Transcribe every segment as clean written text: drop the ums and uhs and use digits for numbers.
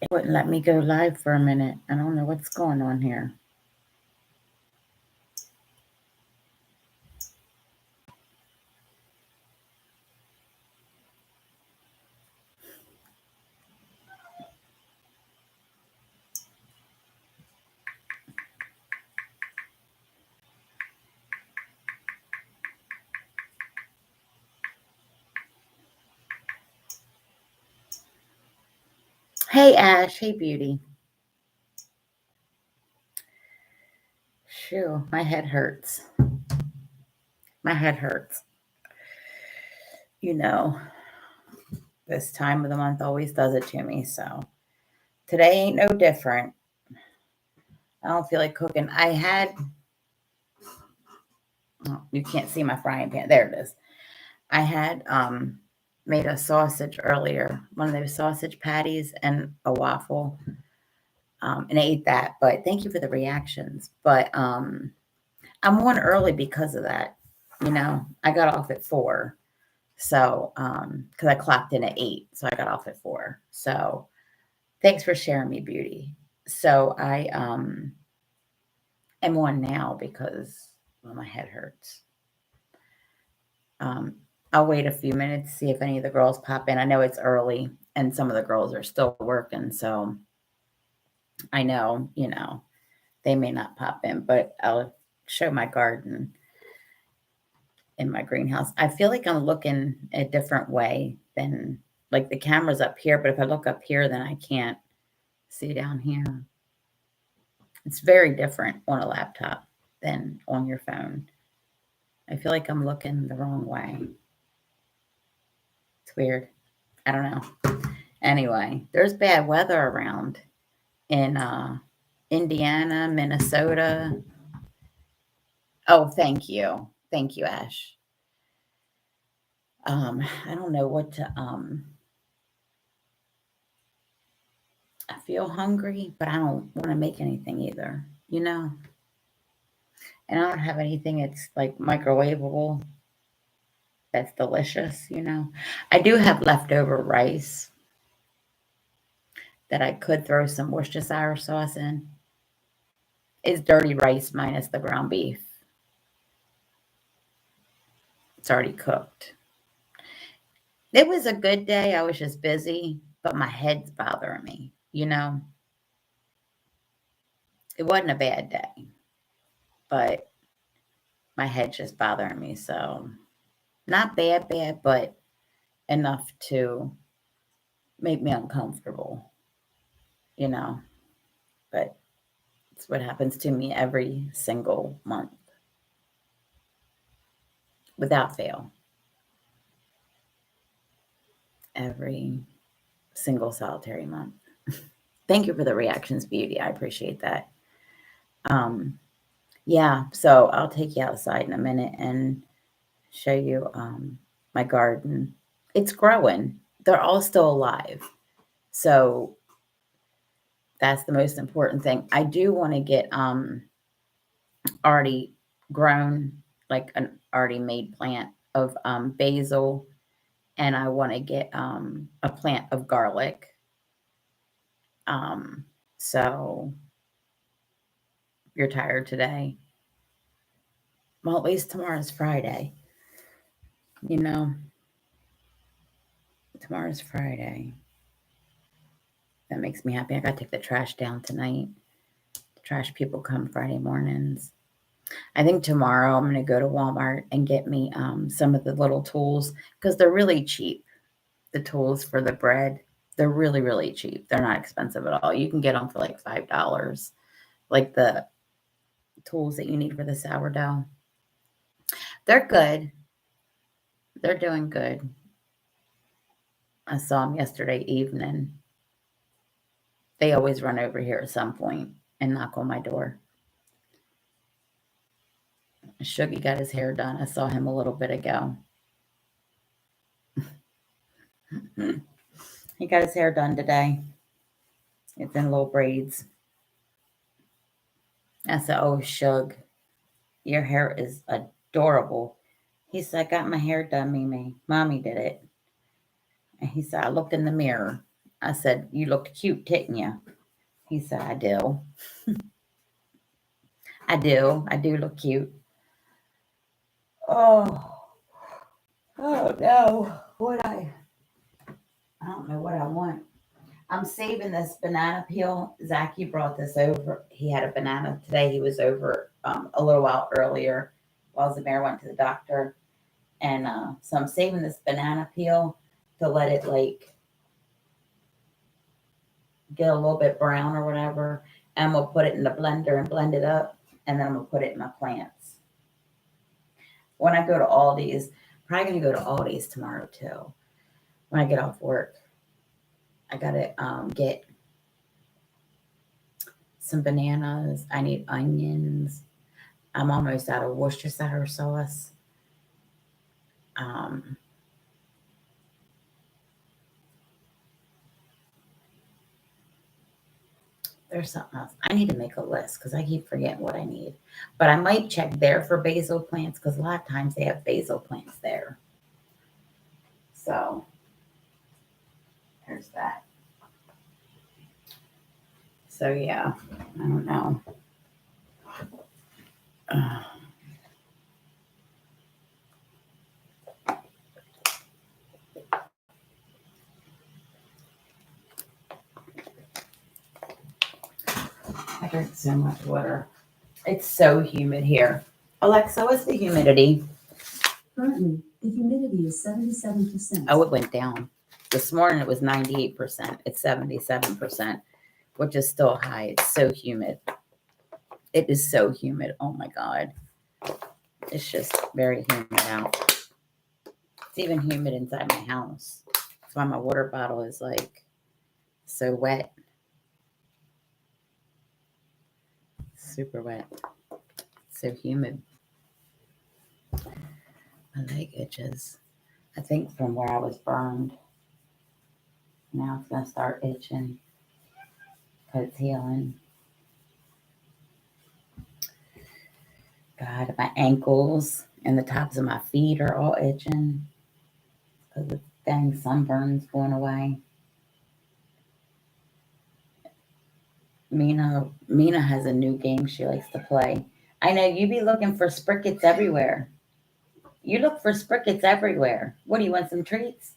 It wouldn't let me go live for a minute. I don't know what's going on here. Hey, Ash. Hey, Beauty. Shoo, my head hurts. My head hurts. You know, this time of the month always does it to me. So today ain't no different. I don't feel like cooking. Oh, you can't see my frying pan. There it is. I had made a sausage earlier, one of those sausage patties and a waffle. And I ate that, but thank you for the reactions. But I'm on early because of that. I got off at 4. So, because I clocked in at 8, so I got off at 4. So, thanks for sharing me, Beauty. So, I am on now because my head hurts. I'll wait a few minutes, see if any of the girls pop in. I know it's early and some of the girls are still working, so I know, they may not pop in, but I'll show my garden in my greenhouse. I feel like I'm looking a different way than like the camera's up here, but if I look up here, then I can't see down here. It's very different on a laptop than on your phone. I feel like I'm looking the wrong way. It's weird. I don't know. Anyway, there's bad weather around in Indiana, Minnesota. Oh, thank you. Thank you, Ash. I don't know what to I feel hungry, but I don't want to make anything either, you know? And I don't have anything that's like microwavable that's delicious. I do have leftover rice that I could throw some Worcestershire sauce in. It's dirty rice minus the ground beef. It's already cooked. It was a good day. I was just busy, but my head's bothering me. It wasn't a bad day, but my head's just bothering me. So, not bad, bad, but enough to make me uncomfortable, you know. But it's what happens to me every single month without fail. Every single solitary month. Thank you for the reactions, Beauty. I appreciate that. Um, yeah, so I'll take you outside in a minute and show you my garden. It's growing. They're all still alive. So that's the most important thing. I do want to get already grown, like an already made plant of basil, and I want to get a plant of garlic. So you're tired today? Well, at least tomorrow's Friday. You know, tomorrow's Friday. That makes me happy. I got to take the trash down tonight. The trash people come Friday mornings. I think tomorrow I'm going to go to Walmart and get me some of the little tools because they're really cheap. The tools for the bread, they're really, really cheap. They're not expensive at all. You can get them for like $5, like the tools that you need for the sourdough. They're good. They're doing good. I saw them yesterday evening. They always run over here at some point and knock on my door. Shuggy got his hair done. I saw him a little bit ago. He got his hair done today. It's in little braids. I said, "Oh, Shug, your hair is adorable." He said, "I got my hair done, Mimi. Mommy did it." And he said, "I looked in the mirror I said, "You looked cute, didn't you?" He said, "I do. I do. I do look cute." Oh, oh no. I don't know what I want. I'm saving this banana peel. Zachy brought this over. He had a banana today. He was over a little while earlier while Zamir went to the doctor. And so I'm saving this banana peel to let it like get a little bit brown or whatever. And we'll put it in the blender and blend it up. And then I'm going to put it in my plants. When I go to Aldi's, probably going to go to Aldi's tomorrow too. When I get off work, I got to get some bananas. I need onions. I'm almost out of Worcestershire sauce. Um, there's something else. I need to make a list because I keep forgetting what I need. But I might check there for basil plants because a lot of times they have basil plants there. So there's that. So yeah, I don't know. I drink so much water. It's so humid here. Alexa, what's the humidity? Currently, the humidity is 77%. Oh, it went down. This morning it was 98%. It's 77%, which is still high. It's so humid. It is so humid. Oh my God. It's just very humid out. It's even humid inside my house. That's why my water bottle is like so wet. Super wet. So humid. My leg itches. I think from where I was burned. Now it's going to start itching because it's healing. God, my ankles and the tops of my feet are all itching because the dang sunburn's going away. Mina has a new game she likes to play. I know you be looking for sprickets everywhere. You look for sprickets everywhere. What do you want, some treats?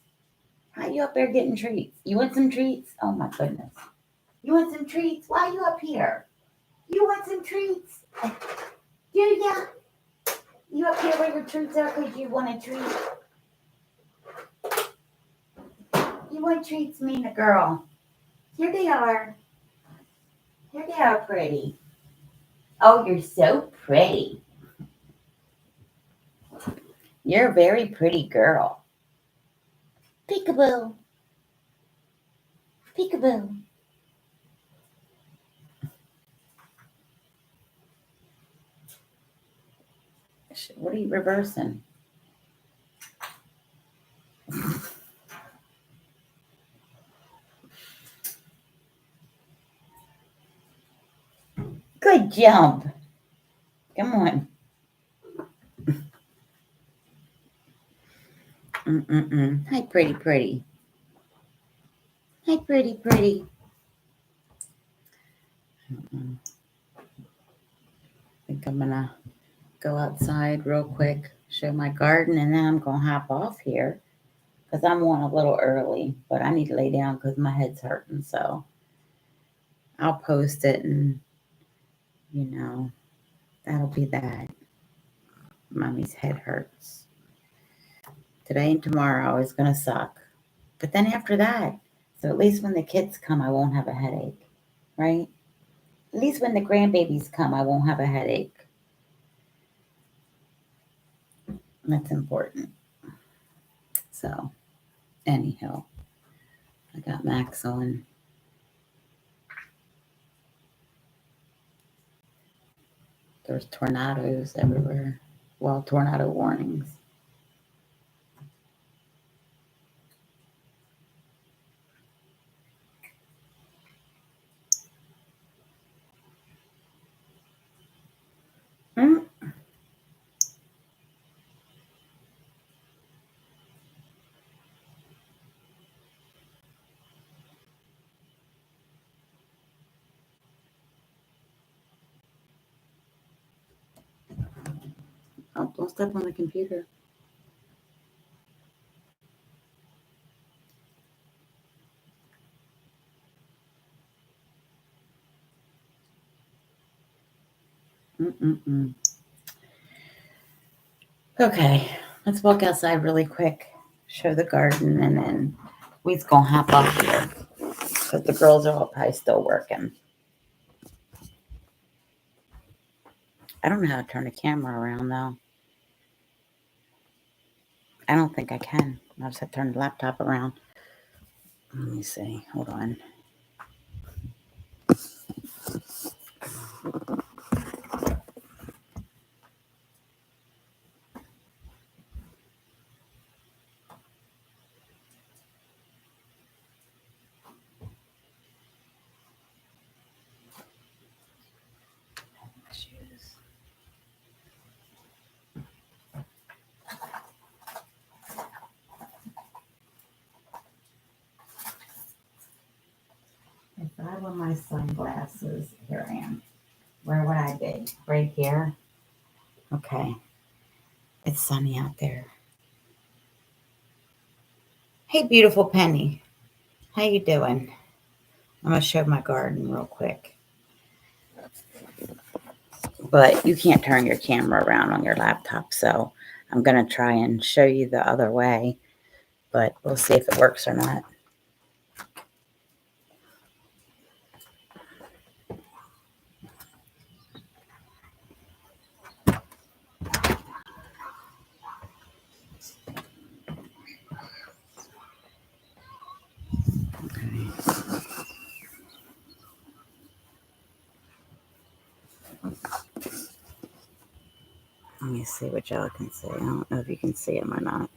How you up there getting treats? You want some treats? Oh my goodness. You want some treats? Why are you up here? You want some treats? Do ya? You up here where your treats are because you want a treat? You want treats, Mina girl? Here they are. Here they are, pretty. Oh, you're so pretty. You're a very pretty girl. Peekaboo. Peekaboo. What are you reversing? Good jump. Come on. Hi, pretty, pretty. Hi, pretty, pretty. I think I'm going to go outside real quick, show my garden, and then I'm going to hop off here because I'm on a little early, but I need to lay down because my head's hurting. So I'll post it and, that'll be that. Mommy's head hurts. Today and tomorrow is going to suck. But then after that, so at least when the kids come, I won't have a headache, right? At least when the grandbabies come, I won't have a headache. That's important. So, anyhow, I got Max on. There's tornadoes everywhere. Well, tornado warnings. Mm. Oh, don't step on the computer. Mm-mm-mm. Okay, let's walk outside really quick, show the garden, and then we's gonna hop up here because the girls are all probably still working. I don't know how to turn the camera around though. I don't think I can. I'll just have to turn the laptop around. Let me see. Hold on. Shoes. If I were my sunglasses, here I am. Where would I be? Right here. Okay. It's sunny out there. Hey, beautiful Penny. How you doing? I'm gonna show my garden real quick. But you can't turn your camera around on your laptop, so I'm gonna try and show you the other way, but we'll see if it works or not. Okay. Let me see what y'all can see. I don't know if you can see them or not.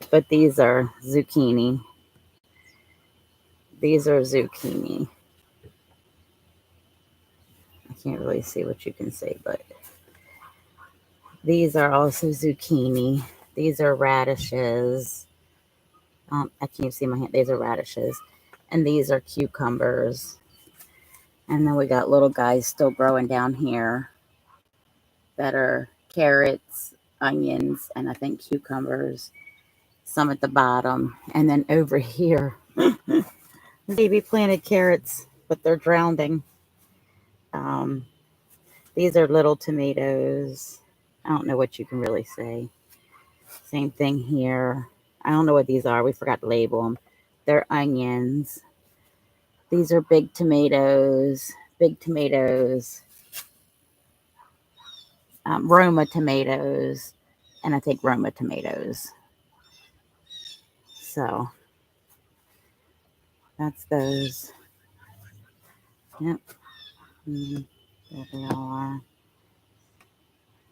But these are zucchini. These are zucchini. I can't really see what you can see, but these are also zucchini. These are radishes. I can't see my hand. These are radishes. And these are cucumbers. And then we got little guys still growing down here that are carrots, onions, and I think cucumbers. Some at the bottom. And then over here, baby planted carrots, but they're drowning. Um, these are little tomatoes. I don't know what you can really say. Same thing here. I don't know what these are. We forgot to label them. They're onions. These are big tomatoes. Big tomatoes. Roma tomatoes. And I think Roma tomatoes. So that's those. Yep. There they all are.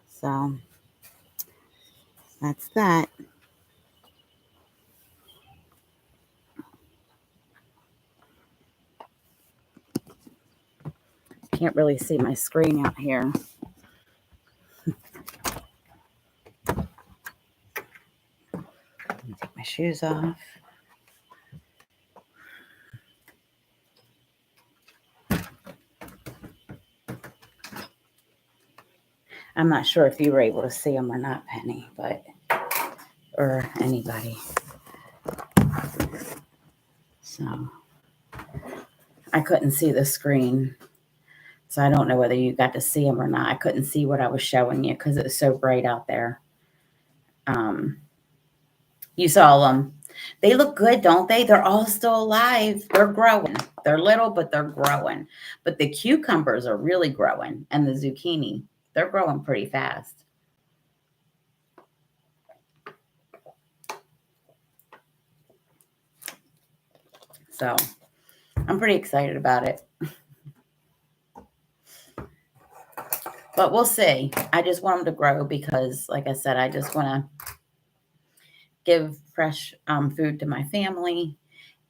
So that's that. Can't really see my screen out here. Let me take my shoes off. I'm not sure if you were able to see them or not, Penny, but or anybody. So I couldn't see the screen. So I don't know whether you got to see them or not. I couldn't see what I was showing you because it was so bright out there. You saw them. They look good, don't they? They're all still alive. They're growing. They're little, but they're growing. But the cucumbers are really growing, and the zucchini, they're growing pretty fast. So I'm pretty excited about it. But we'll see. I just want them to grow because, like I said, I just want to give fresh food to my family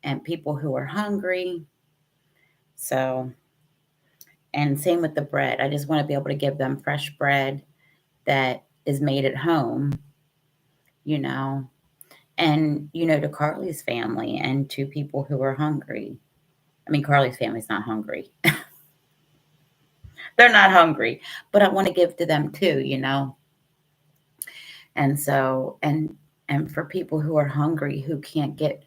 and people who are hungry. So, and same with the bread. I just want to be able to give them fresh bread that is made at home, you know, and, to Carly's family and to people who are hungry. I mean, Carly's family's not hungry. They're not hungry, but I want to give to them too, And so, and for people who are hungry, who can't get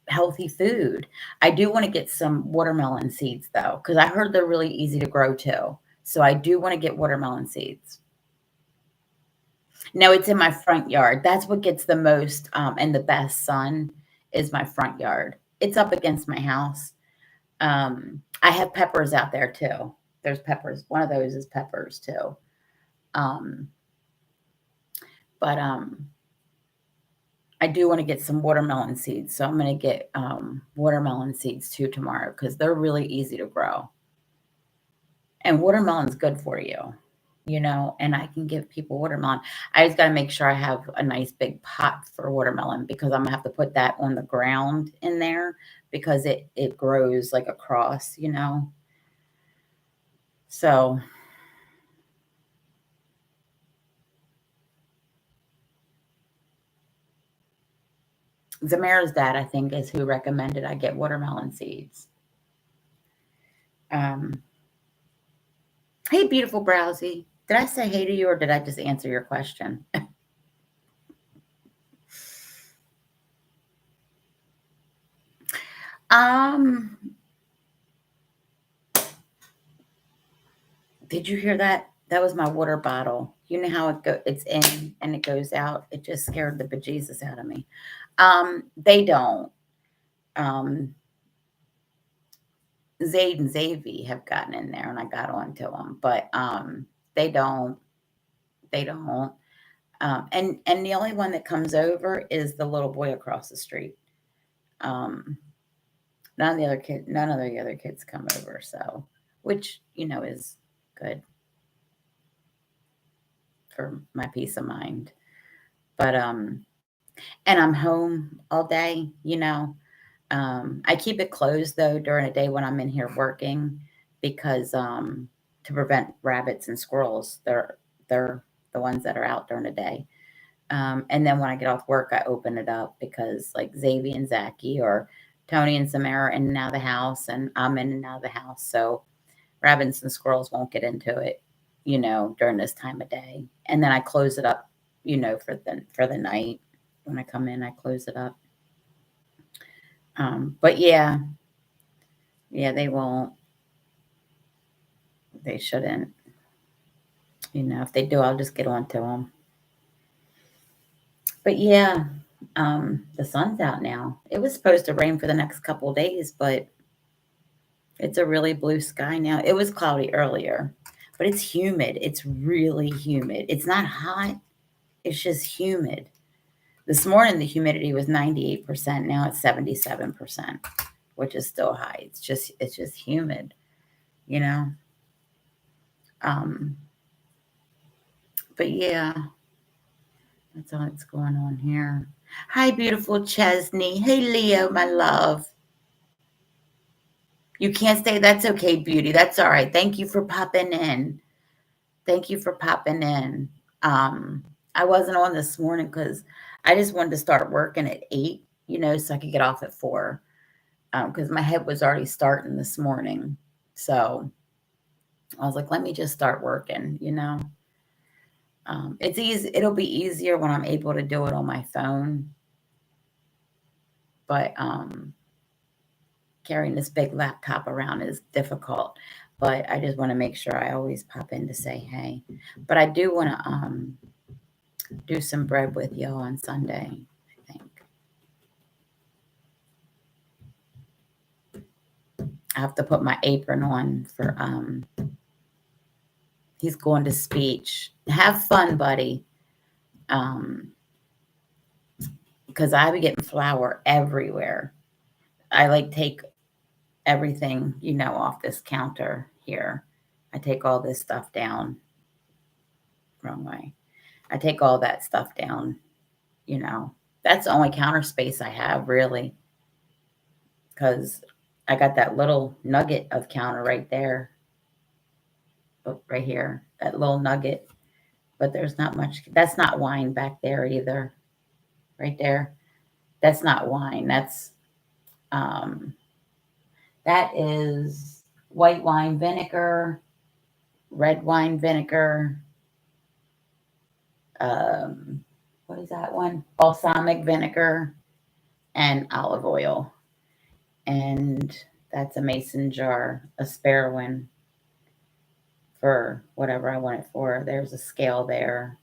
healthy food, I do want to get some watermelon seeds though, because I heard they're really easy to grow too. So I do want to get watermelon seeds. No, it's in my front yard. That's what gets the most and the best sun is my front yard. It's up against my house. I have peppers out there too. There's peppers. One of those is peppers too. Um, but I do want to get some watermelon seeds. So I'm going to get watermelon seeds too tomorrow because they're really easy to grow. And watermelon's good for you, and I can give people watermelon. I just got to make sure I have a nice big pot for watermelon because I'm going to have to put that on the ground in there because it grows like across. So Zamira's dad, I think, is who recommended I get watermelon seeds. Um, hey, beautiful Browsy. Did I say hey to you or did I just answer your question? um, did you hear that? That was my water bottle. You know how it's in and it goes out. It just scared the bejesus out of me. They don't. Um, Zayd and Zavy have gotten in there and I got onto them, but they don't. They don't. And the only one that comes over is the little boy across the street. Um, none of the other kids come over, so which is good for my peace of mind. But and I'm home all day. I keep it closed though during the day when I'm in here working because to prevent rabbits and squirrels. They're the ones that are out during the day. And then when I get off work, I open it up because like Xavier and Zachy or Tony and Samara are in and out of the house, and I'm in and out of the house. So rabbits and squirrels won't get into it, during this time of day. And then I close it up, for the night. When I come in, I close it up. But yeah, they won't. They shouldn't. If they do, I'll just get on to them. But yeah, the sun's out now. It was supposed to rain for the next couple of days, but it's a really blue sky now. It was cloudy earlier, but it's humid. It's really humid. It's not hot. It's just humid. This morning the humidity was 98%. Now it's 77%, which is still high. It's just humid, you know. Um, but yeah, that's all that's going on here. Hi, beautiful Chesney. Hey, Leo, my love. You can't stay. That's okay, beauty. That's all right. Thank you for popping in. Thank you for popping in. Um, I wasn't on this morning because I just wanted to start working at 8, so I could get off at 4. Because my head was already starting this morning. So I was like, let me just start working. It's easy. It'll be easier when I'm able to do it on my phone. But carrying this big laptop around is difficult. But I just want to make sure I always pop in to say hey. But I do want to do some bread with y'all on Sunday, I think. I have to put my apron on for he's going to speech. Have fun, buddy. Um because I be getting flour everywhere. I like take everything, off this counter here. I take all this stuff down. Wrong way. I take all that stuff down. That's the only counter space I have really because I got that little nugget of counter right there. Oh, right here, that little nugget. But there's not much. That's not wine back there either. Right there. That's not wine. Um that is white wine vinegar, red wine vinegar, um what is that one? Balsamic vinegar and olive oil. And that's a mason jar, a spare one for whatever I want it for. There's a scale there.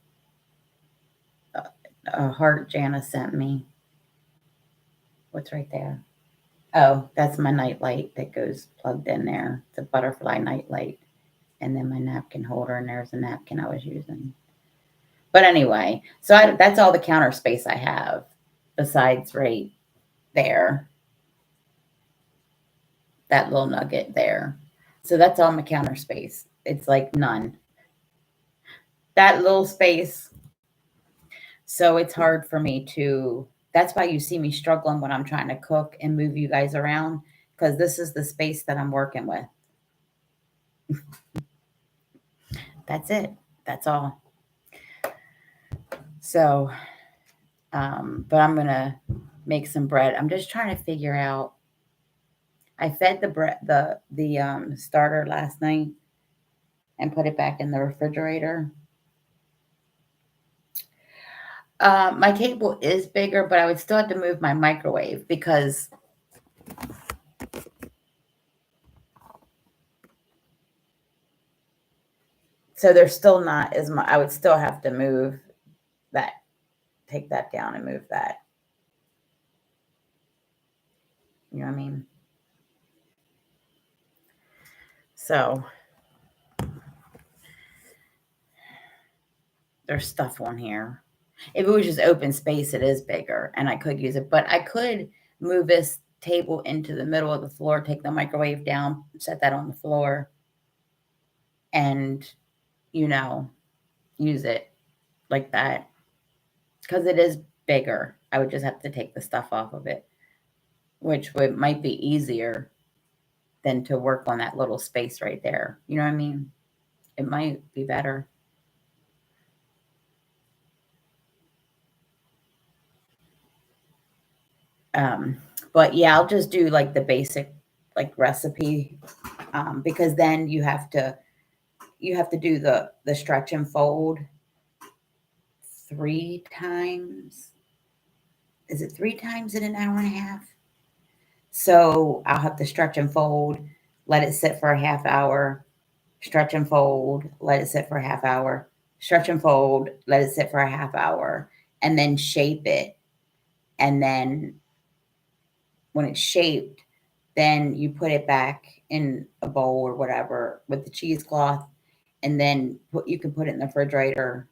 A heart Jana sent me. What's right there? Oh, that's my night light that goes plugged in there. It's a butterfly night light. And then my napkin holder, and there's a napkin I was using. But anyway, so that's all the counter space I have besides right there, that little nugget there. So that's all my counter space. It's like none. That little space. So it's hard for me to, that's why you see me struggling when I'm trying to cook and move you guys around, because this is the space that I'm working with. That's it. That's all. So, but I'm going to make some bread. I'm just trying to figure out, I fed the bread, the starter last night and put it back in the refrigerator. My table is bigger, but I would still have to move my microwave because so there's still not as much. I would still have to move that, take that down and move that. You know what I mean? So there's stuff on here. If it was just open space, it is bigger and I could use it, but I could move this table into the middle of the floor, take the microwave down, set that on the floor, and, you know, use it like that because it is bigger. I would just have to take the stuff off of it, which might be easier than to work on that little space right there. You know what I mean? It might be better. But yeah, I'll just do like the basic like recipe because then you have to do the stretch and fold 3 times. Is it 3 times in an hour and a half? So I'll have to stretch and fold, let it sit for a half hour, stretch and fold, let it sit for a half hour, stretch and fold, let it sit for a half hour, and then shape it. And then when it's shaped, then you put it back in a bowl or whatever with the cheesecloth, and then you can put it in the refrigerator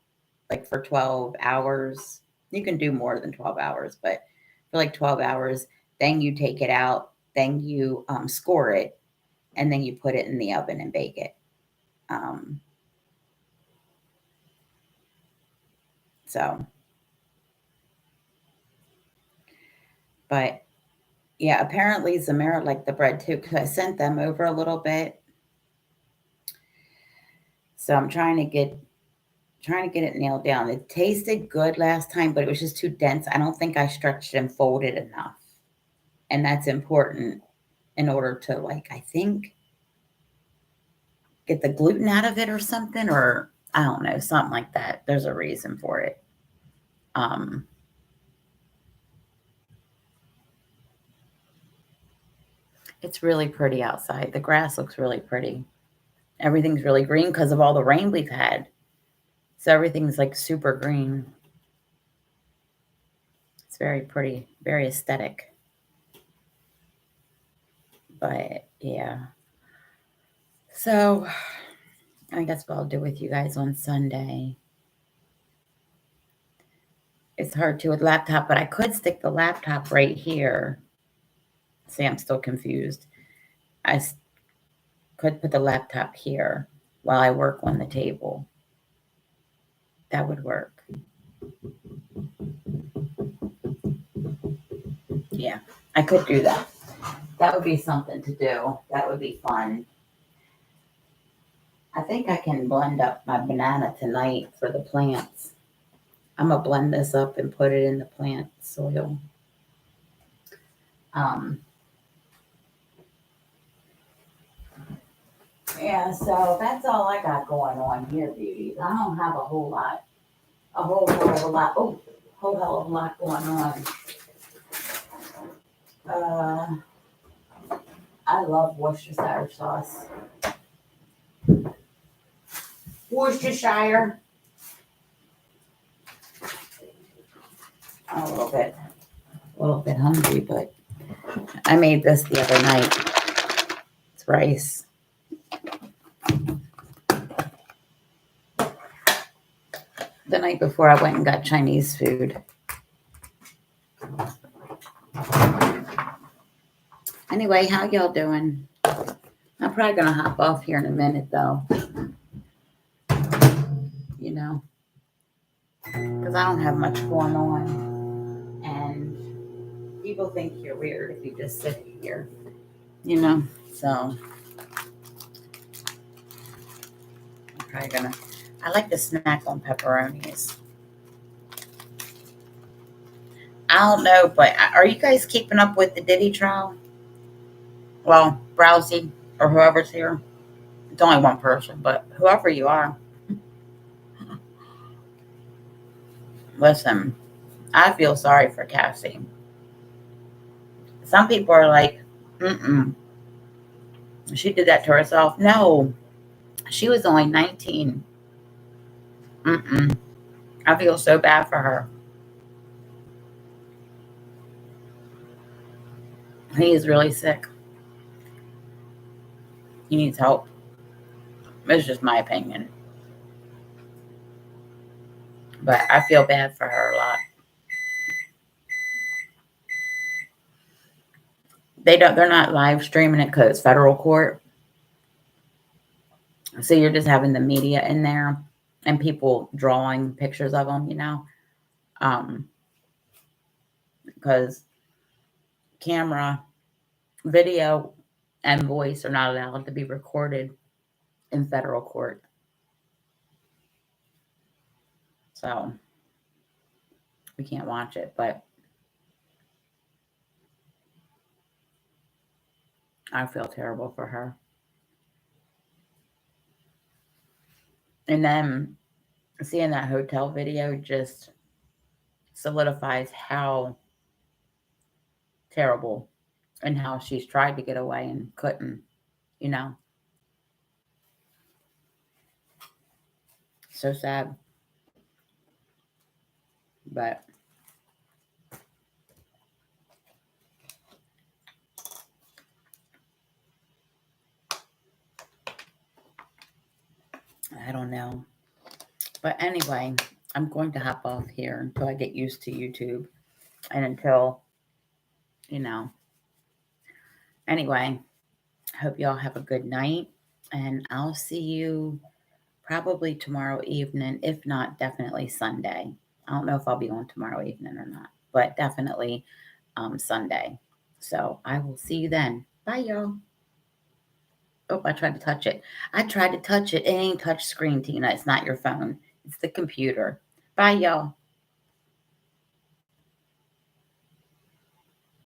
like for 12 hours. You can do more than 12 hours, but for like 12 hours, then you take it out, then you score it, and then you put it in the oven and bake it. So, but yeah, apparently Zamira liked the bread too because I sent them over a little bit. So I'm trying to get it nailed down. It tasted good last time, but it was just too dense. I don't think I stretched and folded enough. And that's important in order to, like, I think, get the gluten out of it or something, or I don't know, something like that. There's a reason for it. It's really pretty outside. The grass looks really pretty. Everything's really green because of all the rain we've had. So everything's like super green. It's very pretty, very aesthetic. But yeah. So I guess what I'll do with you guys on Sunday. It's hard to with laptop, but I could stick the laptop right here. See, I'm still confused. I could put the laptop here while I work on the table. That would work. Yeah, I could do that. That would be something to do. That would be fun. I think I can blend up my banana tonight for the plants. I'm gonna blend this up and put it in the plant soil. Um, yeah, so that's all I got going on here, beauties. I don't have a whole lot, a whole lot. Oh, whole hell of a lot going on. I love Worcestershire sauce. Worcestershire. I'm a little bit hungry, but I made this the other night. It's rice. The night before I went and got Chinese food. Anyway, how y'all doing? I'm probably gonna hop off here in a minute though. You know, because I don't have much going on. And people think you're weird if you just sit here. You know, so I'm probably gonna. I like to snack on pepperonis. I don't know, but are you guys keeping up with the Diddy trial? Well, Rousey or whoever's here. It's only one person, but whoever you are, listen, I feel sorry for Cassie. Some people are like, she did that to herself. No, she was only 19. I feel so bad for her. He is really sick. He needs help. It's just my opinion. But I feel bad for her a lot. They're not live streaming it because it's federal court. So you're just having the media in there and people drawing pictures of them, because camera, video, and voice are not allowed to be recorded in federal court. So we can't watch it, but I feel terrible for her. And then seeing that hotel video just solidifies how terrible and how she's tried to get away and couldn't, you know. So sad. But I don't know. But anyway, I'm going to hop off here until I get used to YouTube and until, you know. Anyway, hope y'all have a good night and I'll see you probably tomorrow evening. If not, definitely Sunday. I don't know if I'll be on tomorrow evening or not, but definitely Sunday. So I will see you then. Bye, y'all. Oh, I tried to touch it. I tried to touch it. It ain't touch screen, Tina. It's not your phone. It's the computer. Bye, y'all.